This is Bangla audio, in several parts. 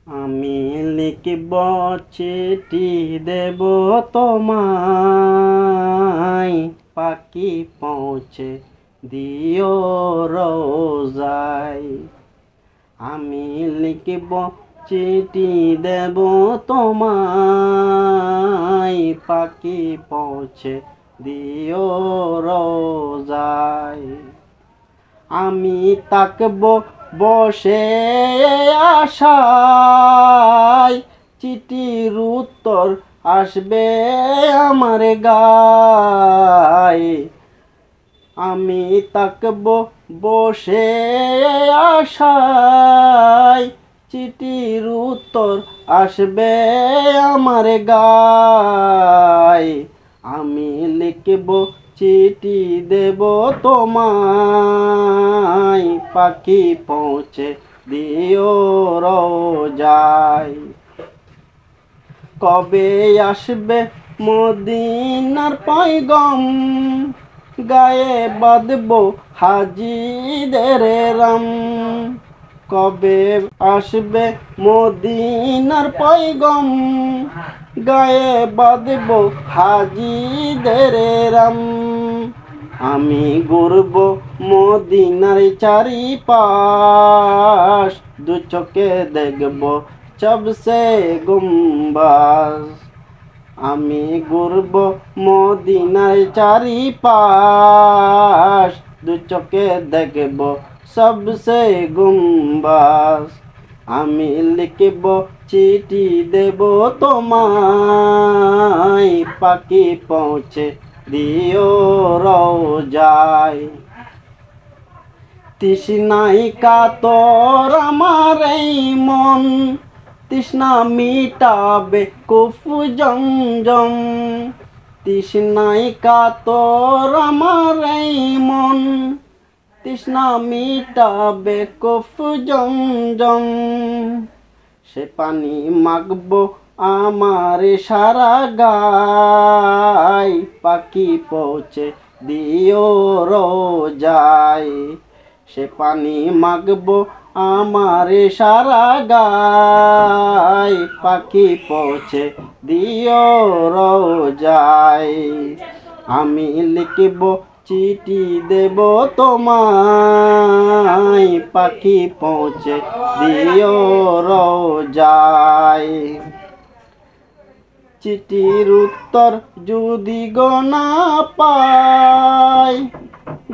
আমি লিখব চিঠি দেব তোমায়, পাখি পৌঁছে দিও রোজায়। আমি লিখব চিঠি দেব তোমায়, পাখি পৌঁছে দিও রোজায়। আমি তাকব বসে আশায়, চিঠির উত্তর আসবে আমার গায়ে। আমি তাকব বসে আশায়, চিঠির উত্তর আসবে আমার গায়ে। আমি লিখব চিঠি দেব তোমায়, পাখি পৌঁছে দিও রোজায়। কবে আসবে মদিনার পয়গম, গায়ে বাঁধব হাজিদের রাম। কবে আসবে মদিনার পয়গম, গায়ে বাঁধব হাজিদের রাম। আমি ঘুরব মদিনার চারিপাশ, দু চোখে দেখব সবসে গুম্বাজ। আমি ঘুরব মদিনার চারিপাশ, দু চোখে দেখব সবসে গুম্বাজ। আমি লিখব চিঠি দেব তোমায়, পাখি পৌঁছে দিও রোজায়। তৃষ্ণায় কাতর আমার এই মন, তৃষ্ণা মিটাবে কুফ জমজম। তৃষ্ণায় কাতর আমার এই মন, তৃষ্ণা মিটাবে কুফ জমজম। সে পানি মাখবো আমার সারা গায়, পাখি পৌঁছে দিও রোজায়। সে পানি মাখবো আমার সারা গায়, পাখি পৌঁছে দিও রোজায়। আমি লিখব চিঠি দেব তোমায়, পাখি পৌঁছে দিও রোজায়। চিঠির উত্তর যদি গো না পাই,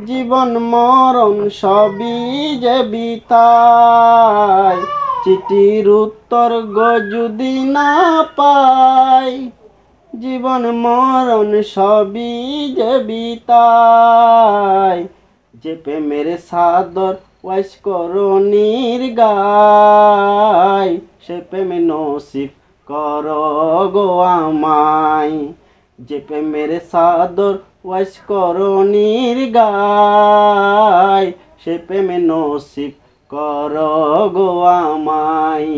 জীবন মরণ সবই যে বিতাই। চিঠির উত্তর গো যদি না পাই, জীবন মরণ সবই যে বিতাই। যে প্রেমের সাদর ওয়াইস করণীর গায়, সে প্রেমে নসিব করো গো আমায়। যে প্রেমের সাদর ওয়াইস করণীর গায়, সে প্রেমে নসিব করো গো আমায়।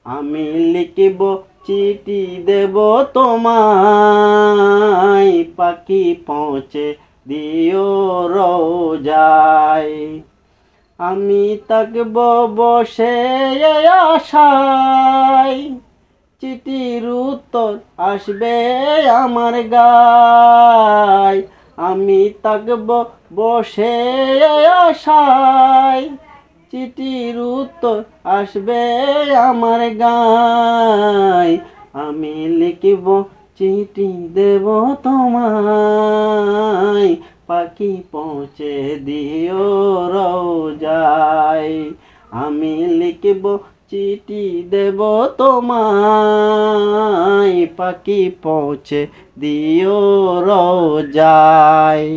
আমি লিখব চিঠি দেব তোমায়, পাখি পৌঁছে দিও রোজায়। আমি তাকব বসে আশায়, চিঠির উত্তর আসবে আমার গায়। আমি তাকব বসে আশায়, চিঠির উত্তর আসবে আমার গায়। আমি লিখব চিঠি দেব তোমায়, পাখি পৌঁছে দিও রোজায়। আমি লিখব চিঠি দেব তোমায়, পাখি পৌঁছে দিও রোজায়।